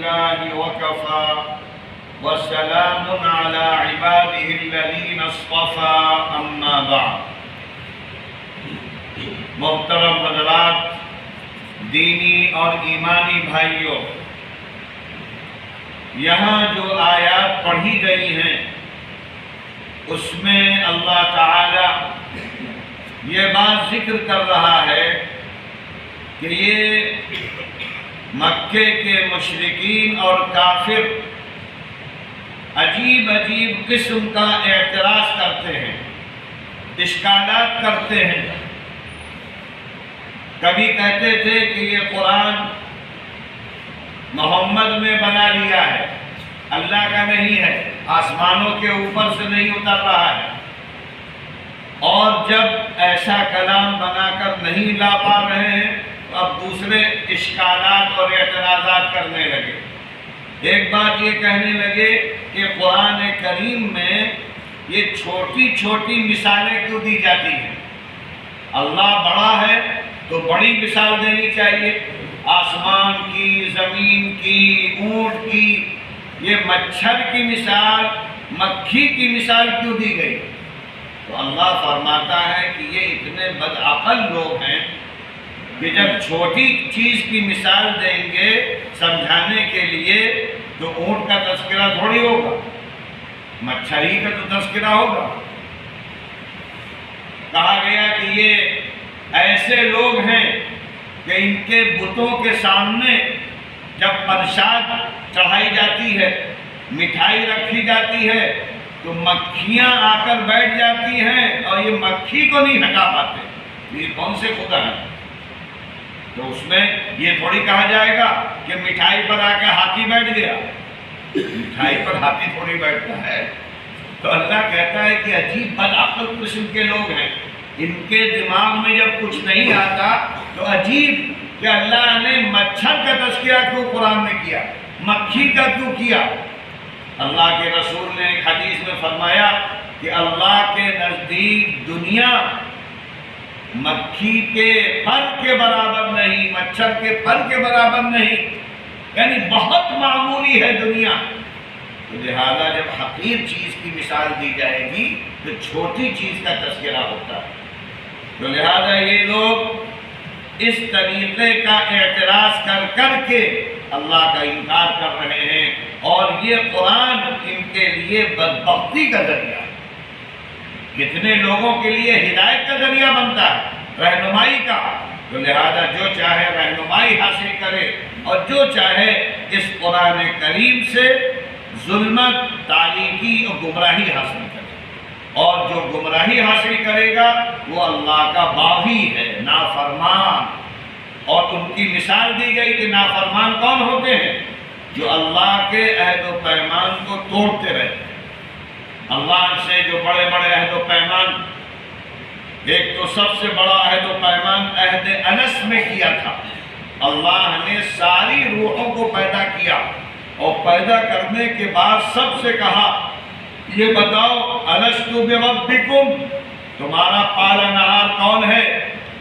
لله وكفى وسلام على عباده الذين اصطفى اما بعد۔ محترم حضرات، دینی اور ایمانی بھائیوں، یہاں جو آیات پڑھی گئی ہیں اس میں اللہ تعالی یہ بات ذکر کر رہا ہے کہ یہ مکے کے مشرکین اور کافر عجیب عجیب قسم کا اعتراض کرتے ہیں، اشکالات کرتے ہیں۔ کبھی کہتے تھے کہ یہ قرآن محمد نے بنا لیا ہے، اللہ کا نہیں ہے، آسمانوں کے اوپر سے نہیں اتر رہا ہے، اور جب ایسا کلام بنا کر نہیں لا پا رہے ہیں تو اب دوسرے اشکالات اور اعتراضات کرنے لگے۔ ایک بات یہ کہنے لگے کہ قرآن کریم میں یہ چھوٹی چھوٹی مثالیں کیوں دی جاتی ہیں؟ اللہ بڑا ہے تو بڑی مثال دینی چاہیے، آسمان کی، زمین کی، اونٹ کی، یہ مچھر کی مثال، مکھی کی مثال کیوں دی گئی؟ تو اللہ فرماتا ہے کہ یہ اتنے بدعقل لوگ ہیں کہ جب چھوٹی چیز کی مثال دیں گے سمجھانے کے لیے تو اونٹ کا تذکرہ تھوڑی ہوگا، مچھر ہی کا تو تذکرہ ہوگا۔ کہا گیا کہ یہ ایسے لوگ ہیں کہ ان کے بتوں کے سامنے جب پرشاد چڑھائی جاتی ہے، مٹھائی رکھی جاتی ہے تو مکھیاں آ کر بیٹھ جاتی ہیں اور یہ مکھی کو نہیں ہٹا پاتے۔ یہ کون سے خدا ہیں؟ تو اس میں یہ تھوڑی کہا جائے گا کہ مٹھائی پر آ کے ہاتھی بیٹھ گیا، مٹھائی پر ہاتھی تھوڑی بیٹھتا ہے۔ تو اللہ کہتا ہے کہ عجیب بدعقل قسم کے لوگ ہیں، ان کے دماغ میں جب کچھ نہیں آتا تو عجیب کہ اللہ نے مچھر کا تذکرہ کیوں قرآن میں کیا، مکھی کا کیوں کیا؟ اللہ کے رسول نے ایک حدیث میں فرمایا کہ اللہ کے نزدیک دنیا مکھی کے پر کے برابر نہیں، مچھر کے پر کے برابر نہیں، یعنی بہت معمولی ہے دنیا۔ تو لہذا جب حقیر چیز کی مثال دی جائے گی تو چھوٹی چیز کا تذکرہ ہوتا ہے۔ تو لہذا یہ لوگ اس طریقے کا اعتراض کر کر کے اللہ کا انکار کر رہے ہیں، اور یہ قرآن ان کے لیے بدبختی کا ذریعہ ہے۔ کتنے لوگوں کے لیے ہدایت کا ذریعہ بنتا ہے، رہنمائی کا۔ تو لہذا جو چاہے رہنمائی حاصل کرے اور جو چاہے اس قرآن کریم سے ظلمت، تاریکی اور گمراہی حاصل کرے، اور جو گمراہی حاصل کرے گا وہ اللہ کا باغی ہے، نافرمان۔ اور ان کی مثال دی گئی کہ نافرمان کون ہوتے ہیں؟ جو اللہ کے عہد و پیمان کو توڑتے رہتے ہیں۔ اللہ سے جو بڑے بڑے عہد و پیمان، ایک تو سب سے بڑا عہد و پیمان عہد انس میں کیا تھا۔ اللہ نے ساری روحوں کو پیدا کیا اور پیدا کرنے کے بعد سب سے کہا یہ بتاؤ الست بربکم، تمہارا پالنہار کون ہے؟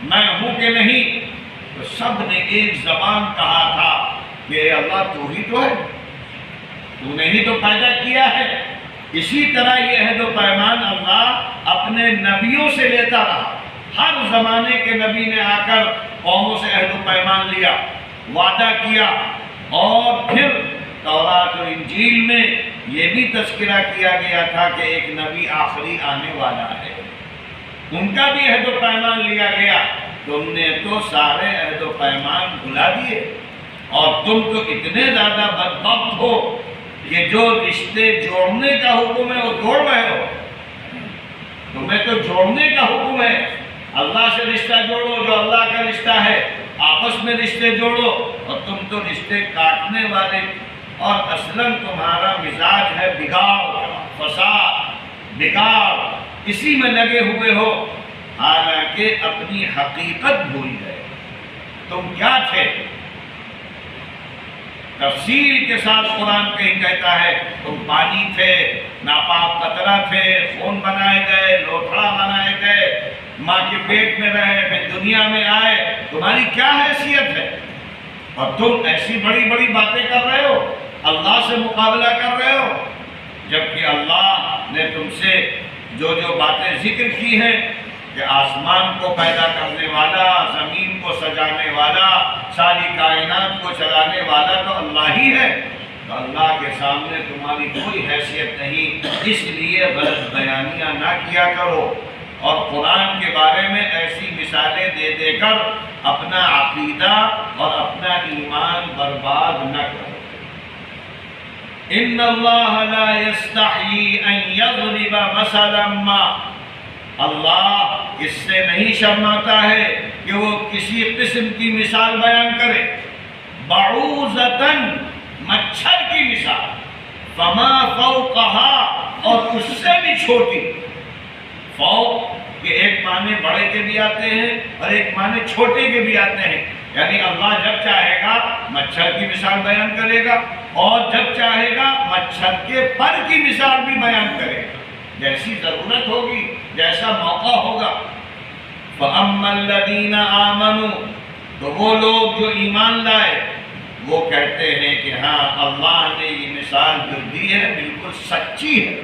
میں ہوں کہ نہیں؟ تو سب نے ایک زبان کہا تھا کہ اے اللہ تو ہی تو ہے، تو نے ہی تو پیدا کیا ہے۔ اسی طرح یہ عہد و پیمان اللہ اپنے نبیوں سے لیتا رہا۔ ہر زمانے کے نبی نے آ کر قوموں سے عہد و پیمان لیا، وعدہ کیا، اور پھر تورات و انجیل میں یہ بھی تذکرہ کیا گیا تھا کہ ایک نبی آخری آنے والا ہے، ان کا بھی عہد و پیمان لیا گیا۔ تم نے تو سارے عہد و پیمان بھلا دیے، اور تم تو اتنے زیادہ بدبخت ہو کہ جو رشتے جوڑنے کا حکم ہے وہ توڑ رہے ہو۔ تمہیں تو جوڑنے کا حکم ہے، اللہ سے رشتہ جوڑو جو اللہ کا رشتہ ہے، آپس میں رشتے جوڑو، اور تم تو رشتے کاٹنے والے، اور اصلاً تمہارا مزاج ہے بگاڑ، فساد، بگاڑ، اسی میں لگے ہوئے ہو، حالانکہ اپنی حقیقت بھول گئے۔ تم کیا تھے؟ تفصیل کے ساتھ قرآن کہیں کہتا ہے تم پانی تھے، ناپاک قطرہ تھے، خون بنائے گئے، لوتھڑا بنائے گئے، ماں کے پیٹ میں رہے، پھر دنیا میں آئے، تمہاری کیا حیثیت ہے؟ اور تم ایسی بڑی بڑی باتیں کر رہے ہو۔ اللہ سے مقابلہ کر رہے ہو، جبکہ اللہ نے تم سے جو جو باتیں ذکر کی ہیں کہ آسمان کو پیدا کرنے والا، زمین کو سجانے والا، ساری کائنات کو چلانے والا تو اللہ ہی ہے، تو اللہ کے سامنے تمہاری کوئی حیثیت نہیں، اس لیے غلط بیانیاں نہ کیا کرو، اور قرآن کے بارے میں ایسی مثالیں دے دے کر اپنا عقیدہ اور اپنا ایمان برباد نہ کرو۔ ان اللہ لا یستحیی ان یضرب مثلا ما، اللہ اس سے نہیں شرماتا ہے کہ وہ کسی قسم کی مثال بیان کرے، بعوضۃ، مچھر کی مثال، فما فوقها، اور اس سے بھی چھوٹی۔ فوق کے ایک معنی بڑے کے بھی آتے ہیں اور ایک معنی چھوٹے کے بھی آتے ہیں، یعنی اللہ جب چاہے گا مچھر کی مثال بیان کرے گا، اور جب چاہے گا مچھر کے پر کی مثال بھی بیان کرے گا، جیسی ضرورت ہوگی، جیسا موقع ہوگا۔ فَأَمَّا الَّذِينَ آمَنُوا، تو وہ لوگ جو ایمان لائے وہ کہتے ہیں کہ ہاں اللہ نے یہ مثال جو دی ہے بالکل سچی ہے،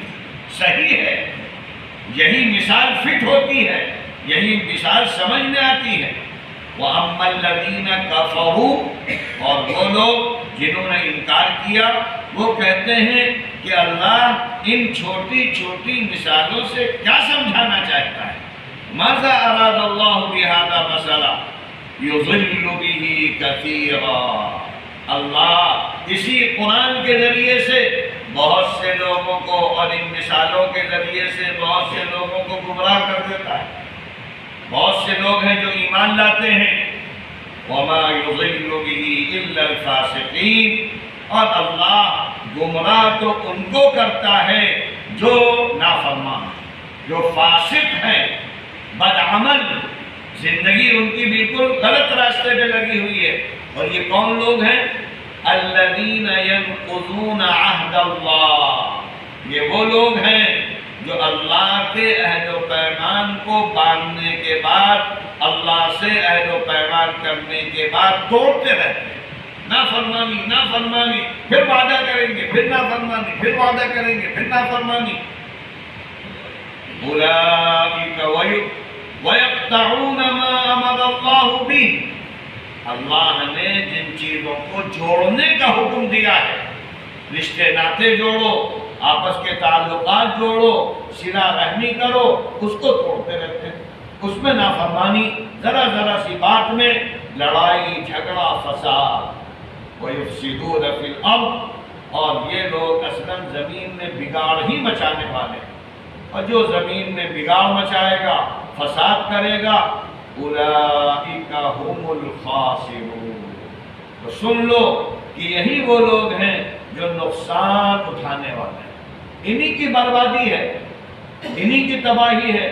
صحیح ہے، یہی مثال فٹ ہوتی ہے، یہی مثال سمجھ میں آتی ہے۔ وَأَمَّا الَّذِينَ كَفَرُوا، اور وہ لوگ جنہوں نے انکار کیا وہ کہتے ہیں کہ اللہ ان چھوٹی چھوٹی مثالوں سے کیا سمجھانا چاہتا ہے۔ ماذا اراد اللہ بہذا مثلا یضل بہ کثیرا، اللہ اسی قرآن کے ذریعے سے بہت سے لوگوں کو اور ان مثالوں کے ذریعے سے بہت سے لوگوں کو گمراہ کر دیتا ہے۔ بہت سے لوگ ہیں جو ایمان لاتے ہیں، وما یضل بہ الا الفاسقین، اور اللہ گمراہ تو ان کو کرتا ہے جو نافرمان، جو فاسق ہیں، بدعمل، زندگی ان کی بالکل غلط راستے پہ لگی ہوئی ہے۔ اور یہ کون لوگ ہیں؟ الذین ینقضون عہد اللہ، یہ وہ لوگ ہیں جو اللہ کے عہد و پیمان کو باندھنے کے بعد، اللہ سے عہد و پیمان کرنے کے بعد توڑتے رہتے ہیں، نافرمانی نافرمانی، پھر وعدہ کریں گے، پھر نافرمانی، پھر وعدہ کریں گے، پھر نافرمانی۔ اولئک وَيَقْطَعُونَ مَا أَمَرَ اللَّهُ بِهِ، اللہ نے جن چیزوں کو جوڑنے کا حکم دیا ہے، رشتے ناطے جوڑو، آپس کے تعلقات جوڑو، صلہ رحمی کرو، اس کو توڑتے رہتے ہیں، اس میں نافرمانی، ذرا ذرا سی بات میں لڑائی جھگڑا فساد۔ وَيُفْسِدُونَ فِي الْأَرْضِ، اور یہ لوگ اصلاً زمین میں بگاڑ ہی مچانے والے ہیں، اور جو زمین میں بگاڑ مچائے گا، فساد کرے گا، اولئک ھم الخاسرون، تو سن لو کہ یہی وہ لوگ ہیں جو نقصان اٹھانے والے ہیں، انہی کی بربادی ہے، انہی کی تباہی ہے۔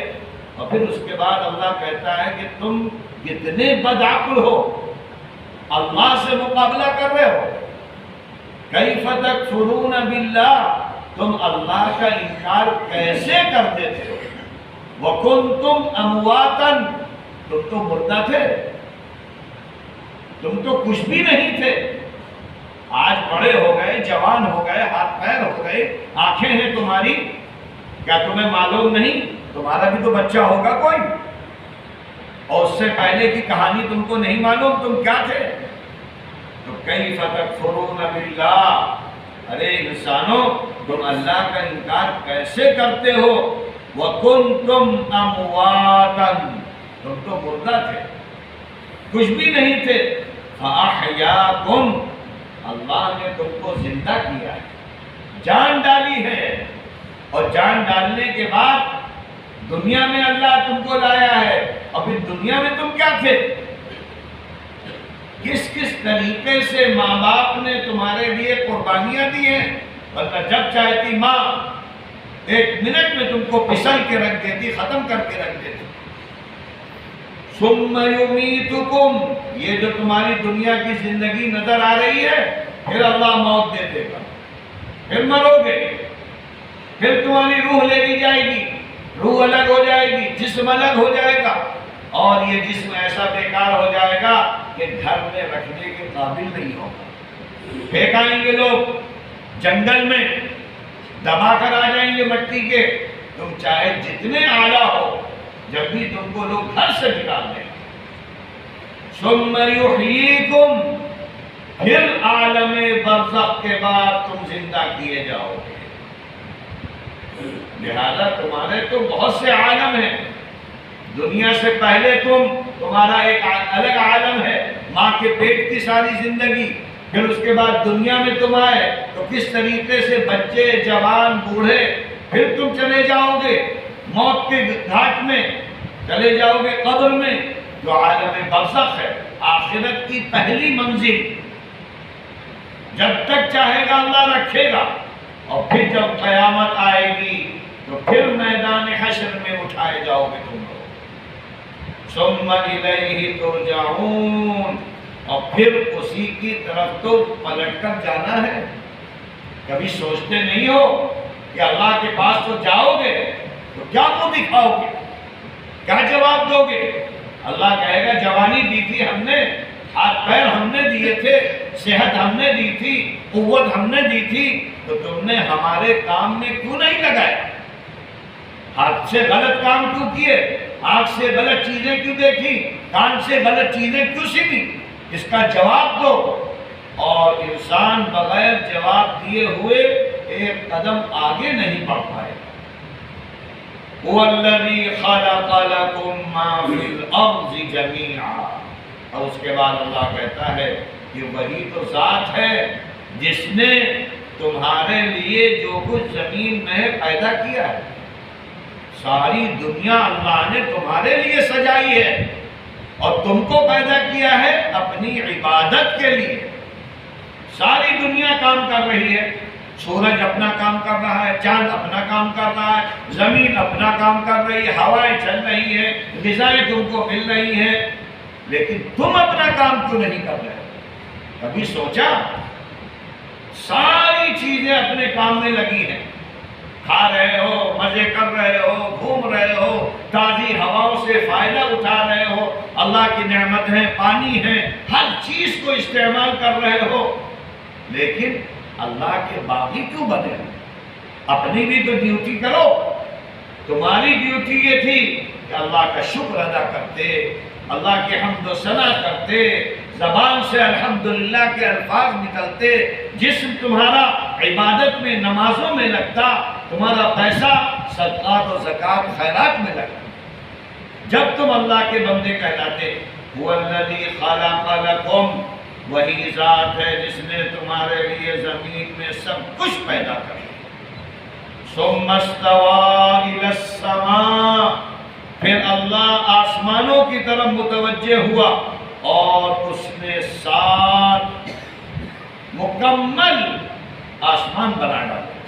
اور پھر اس کے بعد اللہ کہتا ہے کہ تم کتنے بدعقل ہو، اللہ سے مقابلہ کر رہے ہو، کیف تکفرون باللہ، تم اللہ کا انکار کیسے کر دیتے ہو، وَكُنْتُمْ أَمْوَاتًا، تم تو مردہ تھے، تم تو کچھ بھی نہیں تھے، آج بڑے ہو گئے، جوان ہو گئے، ہاتھ پیر ہو گئے، آنکھیں ہیں تمہاری، کیا تمہیں معلوم نہیں تمہارا بھی تو بچہ ہوگا کوئی، اور اس سے پہلے کی کہانی تم کو نہیں معلوم تم کیا تھے؟ تو کیف تکفرون باللہ، ارے انسانوں تم اللہ کا انکار کیسے کرتے ہو، وَكُنْتُمْ أَمْوَاتًا، تم تو مردہ تھے، کچھ بھی نہیں تھے، فَأَحْيَاكُمْ، اللہ نے تم کو زندہ کیا ہے، جان ڈالی ہے، اور جان ڈالنے کے بعد دنیا میں اللہ تم کو لایا ہے، اور پھر دنیا میں تم کیا تھے؟ کس کس طریقے سے ماں باپ نے تمہارے لیے قربانیاں دی ہیں، ورنہ جب چاہتی ماں ایک منٹ میں تم کو پسل کے رکھ دیتی، ختم کر کے رکھ دیتی۔ ثم یمیتکم، یہ جو تمہاری دنیا کی زندگی نظر آ رہی ہے، پھر اللہ موت دے دے گا، پھر مرو گے، پھر تمہاری روح لے لی جائے گی، روح الگ ہو جائے گی، جسم الگ ہو جائے گا، اور یہ جسم ایسا بیکار ہو جائے گا کہ گھر میں رکھنے کے قابل نہیں ہوگا، پھینکائیں گے لوگ، جنگل میں دبا کر آ جائیں گے مٹی کے، تم چاہے جتنے اعلیٰ ہو، جب بھی تم کو لوگ گھر سے نکال دیں، ثم یحییکم، پھر عالم برزخ کے بعد تم زندہ کیے جاؤ گے۔ لہذا تمہارے تو بہت سے عالم ہیں، دنیا سے پہلے تمہارا ایک الگ عالم ہے، ماں کے پیٹ کی ساری زندگی، پھر اس کے بعد دنیا میں تم آئے تو کس طریقے سے بچے، جوان، بوڑھے، پھر تم چلے جاؤ گے موت کے گھاٹ میں، چلے جاؤ گے قبر میں، جو عالم برزخ ہے، آخرت کی پہلی منزل، جب تک چاہے گا اللہ رکھے گا، اور پھر جب قیامت آئے گی تو پھر میدان حشر میں اٹھائے جاؤ گے تم لوگ۔ ثم الیہ ترجعون، اور پھر اسی کی طرف تو پلٹ کر جانا ہے۔ کبھی سوچتے نہیں ہو کہ اللہ کے پاس تو جاؤ گے تو کیا منہ دکھاؤ گے، کیا جواب دو گے؟ اللہ کہے گا جوانی دی تھی ہم نے، ہاتھ پیر ہم نے دیے تھے، صحت ہم نے دی تھی، قوت ہم نے دی تھی، تو تم نے ہمارے کام میں کیوں نہیں لگائے؟ ہاتھ سے غلط کام کیوں کیے؟ آنکھ سے غلط چیزیں کیوں دیکھی؟ کان سے غلط چیزیں کیوں سنی؟ اس کا جواب دو۔ اور انسان بغیر جواب دیے ہوئے ایک قدم آگے نہیں بڑھ پائے۔ هو الذی خلق لکم ما فی الارض جمیعا، اور اس کے بعد اللہ کہتا ہے کہ وہی تو ذات ہے جس نے تمہارے لیے جو کچھ زمین میں پیدا کیا ہے، ساری دنیا اللہ نے تمہارے لیے سجائی ہے، اور تم کو پیدا کیا ہے اپنی عبادت کے لیے۔ ساری دنیا کام کر رہی ہے، سورج اپنا کام کر رہا ہے، چاند اپنا کام کر رہا ہے، زمین اپنا کام کر رہی ہے، ہوائیں چل رہی ہیں، غذائیں تم کو مل رہی ہیں، لیکن تم اپنا کام کیوں نہیں کر رہے؟ کبھی سوچا؟ ساری چیزیں اپنے کام میں لگی ہیں، کھا رہے ہو، مزے کر رہے ہو، گھوم رہے ہو، تازی ہواؤں سے فائدہ اٹھا رہے ہو، اللہ کی نعمت ہے، پانی ہے، ہر چیز کو استعمال کر رہے ہو، لیکن اللہ کے باغی کیوں بنے؟ اپنی بھی تو ڈیوٹی کرو۔ تمہاری ڈیوٹی یہ تھی کہ اللہ کا شکر ادا کرتے، اللہ کی حمد و ثنا کرتے، زبان سے الحمدللہ کے الفاظ نکلتے، جسم تمہارا عبادت میں، نمازوں میں لگتا، تمہارا پیسہ صدقات و زکوٰۃ خیرات میں لگتا۔ جب تم اللہ کے بندے کہلاتے، هو الذی خلق لکم، وہی ذات ہے جس نے تمہارے لیے زمین میں سب کچھ پیدا کر دیا۔ ثم استوى الى السماء، پھر اللہ آسمانوں کی طرف متوجہ ہوا اور اس نے 7 مکمل آسمان بنا ڈالے،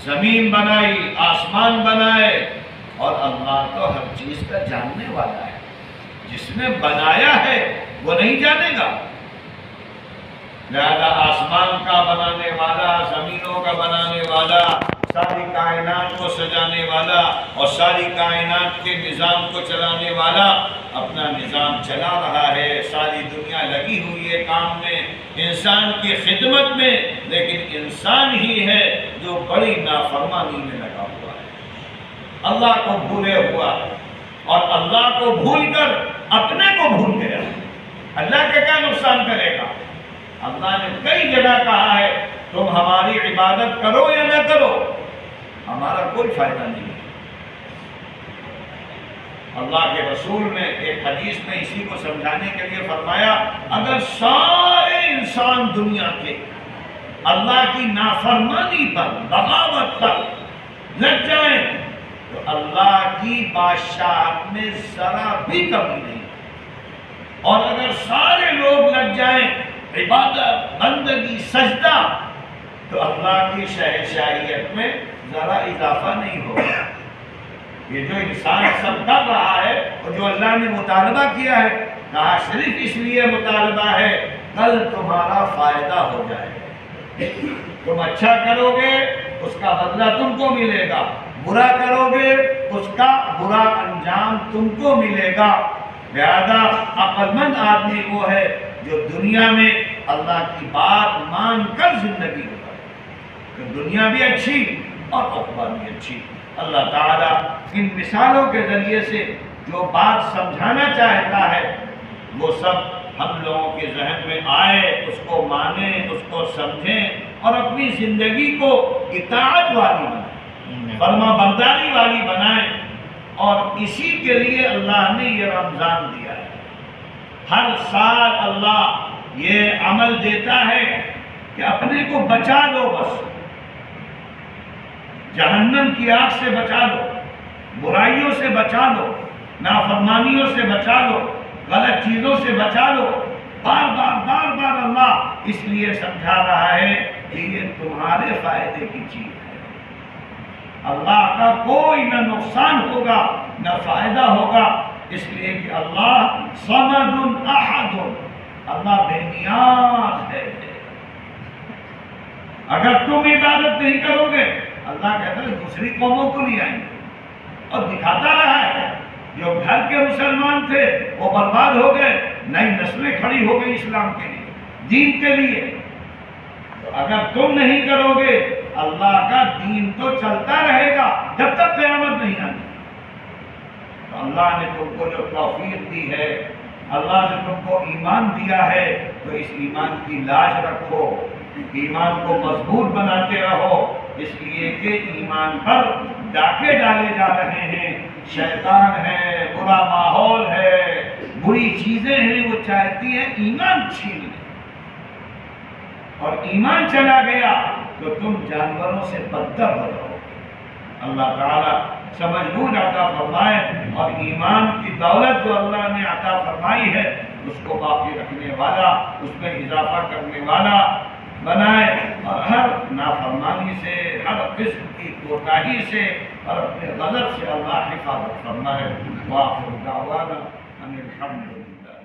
زمین بنائی، آسمان بنائے، اور اللہ تو ہر چیز کا جاننے والا ہے۔ جس نے بنایا ہے وہ نہیں جانے گا؟ لہذا آسمان کا بنانے والا، زمینوں کا بنانے والا، ساری کائنات کو سجانے والا اور ساری کائنات کے نظام کو چلانے والا اپنا نظام چلا رہا ہے۔ ساری دنیا لگی ہوئی ہے کام میں، انسان کی خدمت میں، لیکن انسان ہی ہے جو بڑی نافرمانی میں لگا ہوا ہے، اللہ کو بھولے ہوا، اور اللہ کو بھول کر اپنے کو بھول گیا۔ اللہ کا کیا نقصان کرے گا؟ اللہ نے کئی جگہ کہا ہے تم ہماری عبادت کرو یا نہ کرو، ہمارا کوئی فائدہ نہیں ہے۔ اللہ کے رسول نے ایک حدیث میں اسی کو سمجھانے کے لیے فرمایا، اگر سارے انسان دنیا کے اللہ کی نافرمانی پر، بغاوت پر لگ جائیں تو اللہ کی بادشاہت میں ذرا بھی کمی نہیں، اور اگر سارے لوگ لگ جائیں عبادت، بندگی، سجدہ، تو اللہ کی شہنشاہیت میں ذرا اضافہ نہیں ہوگا۔ یہ جو انسان سب کر رہا ہے اور جو اللہ نے مطالبہ کیا ہے، کہا صرف اس لیے مطالبہ ہے کل تمہارا فائدہ ہو جائے گا۔ تم اچھا کرو گے اس کا بدلہ تم کو ملے گا، برا کرو گے اس کا برا انجام تم کو ملے گا۔ لہذا عقل مند آدمی وہ ہے جو دنیا میں اللہ کی بات مان کر زندگی گزارے۔ کہ دنیا بھی اچھی اور عقبہ بھی اچھی۔ اللہ تعالیٰ ان مثالوں کے ذریعے سے جو بات سمجھانا چاہتا ہے وہ سب ہم لوگوں کے ذہن میں آئے، اس کو مانیں، اس کو سمجھیں اور اپنی زندگی کو اطاعت والی بنائیں، فرما برداری والی بنائیں۔ اور اسی کے لیے اللہ نے یہ رمضان دیا ہے۔ ہر سال اللہ یہ عمل دیتا ہے کہ اپنے کو بچا لو، بس جہنم کی آگ سے بچا لو، برائیوں سے بچا لو، نافرمانیوں سے بچا لو، غلط چیزوں سے بچا لو۔ بار بار اللہ اس لیے سمجھا رہا ہے کہ یہ تمہارے فائدے کی چیز ہے۔ اللہ کا کوئی نہ نقصان ہوگا نہ فائدہ ہوگا، اس لیے کہ اللہ صمد احد، اللہ بے نیاز ہے۔ اگر تم عبادت نہیں کرو گے، اللہ کہتا ہے دوسری قوموں کو نہیں آئیں گے، اور دکھاتا رہا ہے جو گھر کے مسلمان تھے وہ برباد ہو گئے، نئی نسلیں کھڑی ہو گئی اسلام کے لیے، دین کے لیے۔ تو اگر تم نہیں کرو گے، اللہ کا دین تو چلتا رہے گا جب تک قیامت نہیں آتی۔ تو اللہ نے تم کو جو توفیق دی ہے، اللہ نے تم کو ایمان دیا ہے، تو اس ایمان کی لاج رکھو، ایمان کو مضبوط بناتے رہو، اس لیے کہ ایمان پر ڈاکے ڈالے جا رہے ہیں۔ شیطان ہے، برا ماحول ہے، بری چیزیں ہیں، وہ چاہتی ہیں ایمان چھین لیں، اور ایمان چلا گیا تو تم جانوروں سے بدتر ہو جاؤ۔ اللہ تعالیٰ سمجھ بوجھ عطا فرمائے، اور ایمان کی دولت جو اللہ نے عطا فرمائی ہے اس کو باقی رکھنے والا، اس میں اضافہ کرنے والا بنائے، اور ہر نافرمانی سے، ہر قسم کی کوتاہی سے اور اپنے غضب سے اللہ حفاظت فرمائے۔ وآخر دعوانا ان الحمد للہ۔